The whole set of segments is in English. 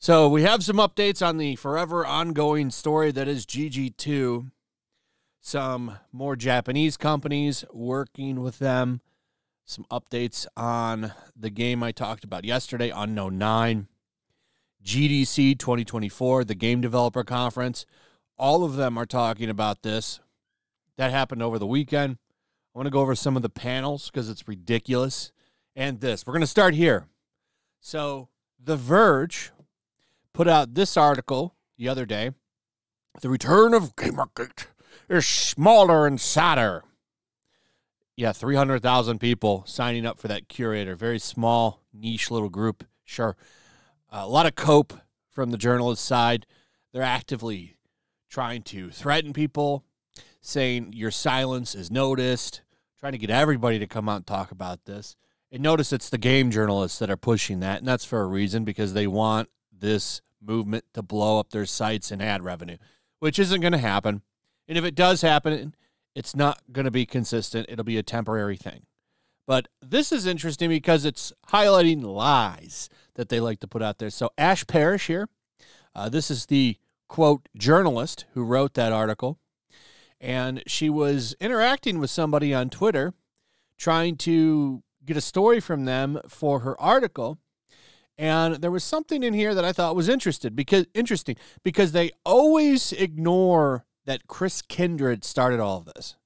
So we have some updates on the forever ongoing story that is GG2. Some more Japanese companies working with them. Some updates on the game I talked about yesterday, Unknown 9. GDC 2024, the Game Developer Conference. All of them are talking about this. That happened over the weekend. I want to go over some of the panels because it's ridiculous. And this. We're going to start here. So The Verge put out this article the other day. The return of GamerGate is smaller and sadder. Yeah, 300,000 people signing up for that curator. Very small, niche little group. Sure. A lot of cope from the journalist side. They're actively trying to threaten people, saying your silence is noticed, trying to get everybody to come out and talk about this. And notice it's the game journalists that are pushing that, and that's for a reason, because they want this movement to blow up their sites and ad revenue, which isn't going to happen. And if it does happen, it's not going to be consistent. It'll be a temporary thing. But this is interesting because it's highlighting lies that they like to put out there. So Ash Parrish here, this is the, quote, journalist who wrote that article. And she was interacting with somebody on Twitter, trying to get a story from them for her article. And there was something in here that I thought was interesting because they always ignore that Chris Kindred started all of this,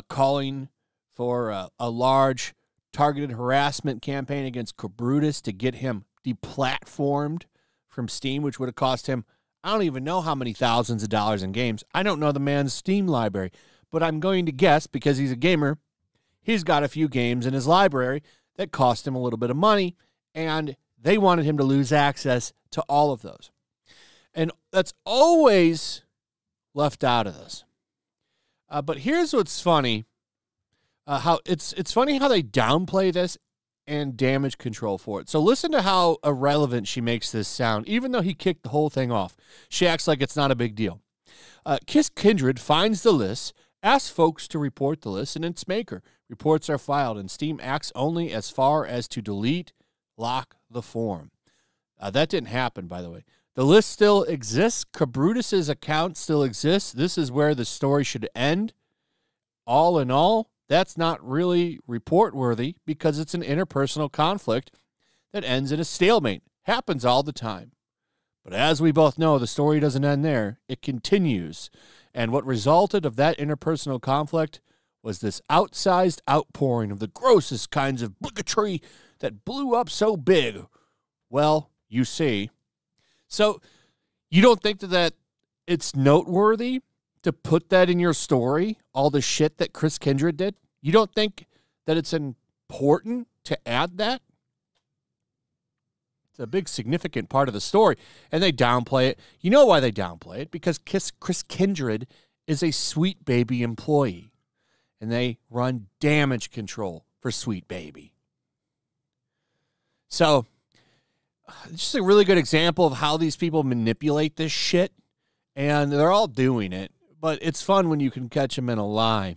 calling for a large targeted harassment campaign against Cabrutus to get him deplatformed from Steam, which would have cost him, I don't even know how many thousands of dollars in games. I don't know the man's Steam library, but I'm going to guess, because he's a gamer, he's got a few games in his library that cost him a little bit of money, and they wanted him to lose access to all of those. And that's always left out of this. But here's what's funny. How it's funny how they downplay this and damage control for it. So listen to how irrelevant she makes this sound. Even though he kicked the whole thing off, she acts like it's not a big deal. Kiss Kindred finds the list, asks folks to report the list, and its maker. Reports are filed, and Steam acts only as far as to delete, lock the form. That didn't happen, by the way. The list still exists. Cabrutus's account still exists. This is where the story should end. All in all, that's not really report-worthy because it's an interpersonal conflict that ends in a stalemate. Happens all the time. But as we both know, the story doesn't end there. It continues. And what resulted of that interpersonal conflict was this outsized outpouring of the grossest kinds of bigotry that blew up so big. Well, you see. So you don't think that it's noteworthy to put that in your story, all the shit that Chris Kindred did? You don't think that it's important to add that? It's a big, significant part of the story, and they downplay it. You know why they downplay it? Because Chris Kindred is a Sweet Baby employee, and they run damage control for Sweet Baby. So, just a really good example of how these people manipulate this shit, and they're all doing it, but it's fun when you can catch them in a lie.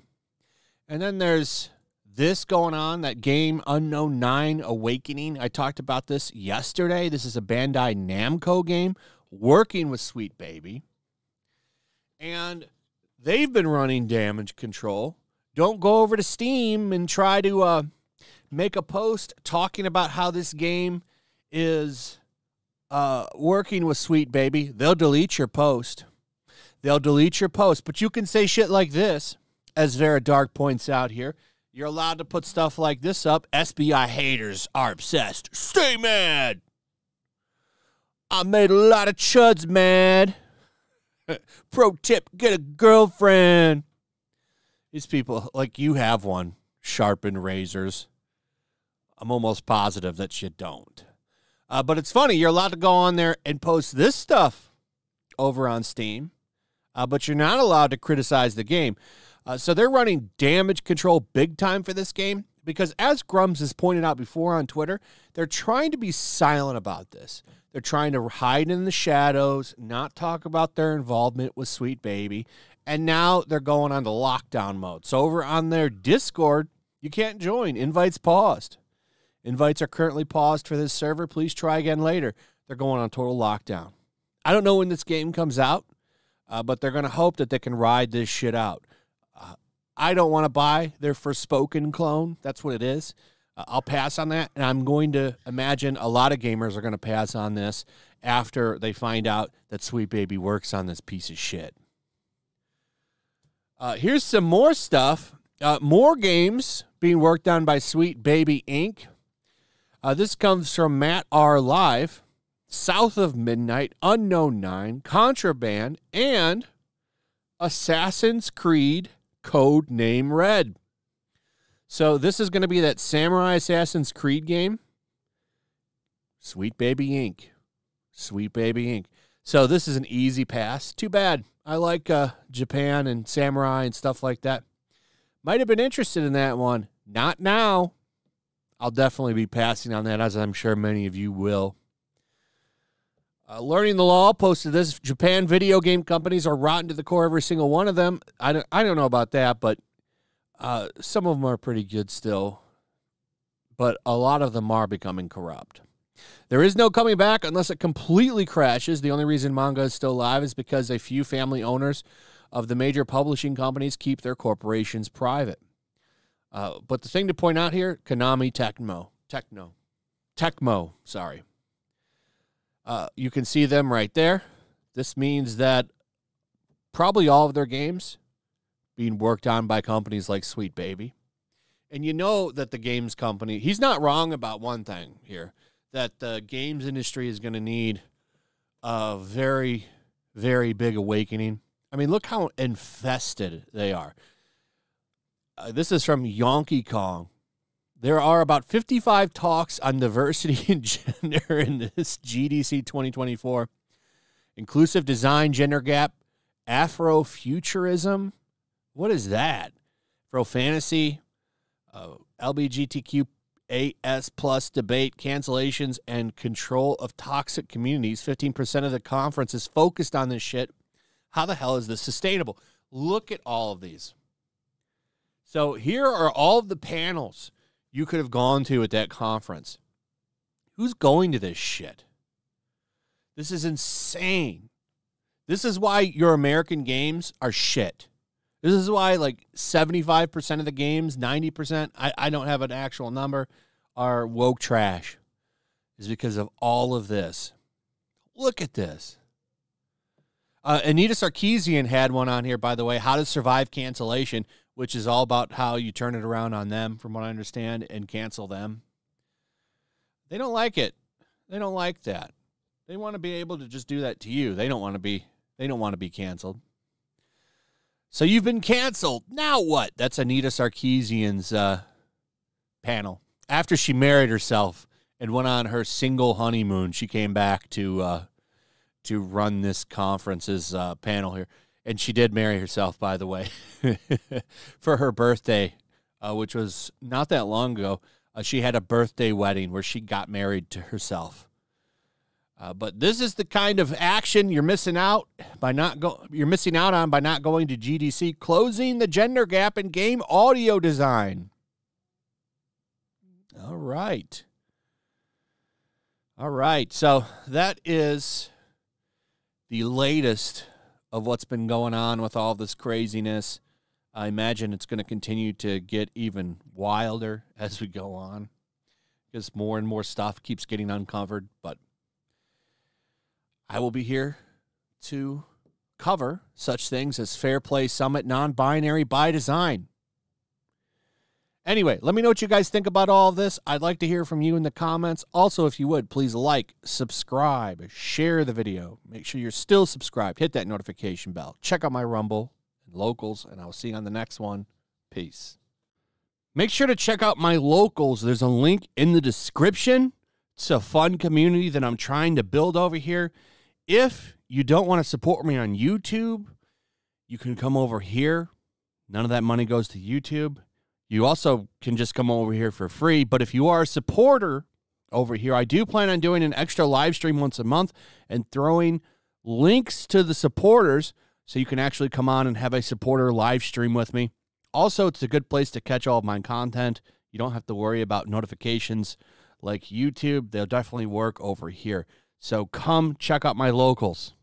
And then there's this going on, that game Unknown 9 Awakening. I talked about this yesterday. This is a Bandai Namco game working with Sweet Baby, and they've been running damage control. Don't go over to Steam and try to make a post talking about how this game is working with Sweet Baby. They'll delete your post. They'll delete your post. But you can say shit like this, as Vera Dark points out here. You're allowed to put stuff like this up. SBI haters are obsessed. Stay mad. I made a lot of chuds mad. Pro tip, get a girlfriend. These people, like you have one, sharpen razors. I'm almost positive that you don't. But it's funny, you're allowed to go on there and post this stuff over on Steam, but you're not allowed to criticize the game. So they're running damage control big time for this game because, as Grums has pointed out before on Twitter, they're trying to be silent about this. They're trying to hide in the shadows, not talk about their involvement with Sweet Baby, And now they're going on to lockdown mode. So over on their Discord, you can't join. Invites paused. Invites are currently paused for this server. Please try again later. They're going on total lockdown. I don't know when this game comes out, but they're going to hope that they can ride this shit out. I don't want to buy their Forspoken clone. That's what it is. I'll pass on that, and I'm going to imagine a lot of gamers are going to pass on this after they find out that Sweet Baby works on this piece of shit. Here's some more stuff. More games being worked on by Sweet Baby Inc. This comes from Matt R. Live, South of Midnight, Unknown 9, Contraband, and Assassin's Creed Code Name Red. So this is going to be that Samurai Assassin's Creed game. Sweet Baby Inc. Sweet Baby Inc. So this is an easy pass. Too bad. I like Japan and Samurai and stuff like that. Might have been interested in that one. Not now. I'll definitely be passing on that, as I'm sure many of you will. Learning the Law posted this. Japan video game companies are rotten to the core, every single one of them. I don't know about that, but some of them are pretty good still. But a lot of them are becoming corrupt. There is no coming back unless it completely crashes. The only reason manga is still alive is because a few family owners of the major publishing companies keep their corporations private. But the thing to point out here, Konami Tecmo, sorry. You can see them right there. This means that probably all of their games being worked on by companies like Sweet Baby. And you know that the games company, he's not wrong about one thing here, that the games industry is going to need a very, very big awakening. I mean, look how infested they are. This is from Yonky Kong. There are about 55 talks on diversity and gender in this GDC 2024. Inclusive design, gender gap, Afrofuturism. What is that? Afro fantasy, LGBTQAS plus debate, cancellations, and control of toxic communities. 15% of the conference is focused on this shit. How the hell is this sustainable? Look at all of these. So here are all of the panels you could have gone to at that conference. Who's going to this shit? This is insane. This is why your American games are shit. This is why like 75% of the games, 90%, I don't have an actual number, are woke trash. Is because of all of this. Look at this. Anita Sarkeesian had one on here, by the way, How to Survive Cancellation, which is all about how you turn it around on them, from what I understand, and cancel them. They don't like it. They don't like that. They want to be able to just do that to you. They don't want to be canceled. So you've been canceled. Now what? That's Anita Sarkeesian's panel. After she married herself and went on her single honeymoon, she came back to run this conference's panel here. And she did marry herself, by the way, for her birthday, which was not that long ago. She had a birthday wedding where she got married to herself. But this is the kind of action you're missing out on by not going to GDC, closing the gender gap in game audio design. All right. So that is the latest of what's been going on with all this craziness. I imagine it's going to continue to get even wilder as we go on, because more and more stuff keeps getting uncovered. But I will be here to cover such things as Fair Play Summit, non-binary by design. Anyway, let me know what you guys think about all of this. I'd like to hear from you in the comments. Also, if you would, please like, subscribe, share the video. Make sure you're still subscribed. Hit that notification bell. Check out my Rumble and Locals, and I'll see you on the next one. Peace. Make sure to check out my Locals. There's a link in the description. It's a fun community that I'm trying to build over here. If you don't want to support me on YouTube, you can come over here. None of that money goes to YouTube. You also can just come over here for free. But if you are a supporter over here, I do plan on doing an extra live stream once a month and throwing links to the supporters so you can actually come on and have a supporter live stream with me. Also, it's a good place to catch all of my content. You don't have to worry about notifications like YouTube. They'll definitely work over here. So come check out my locals.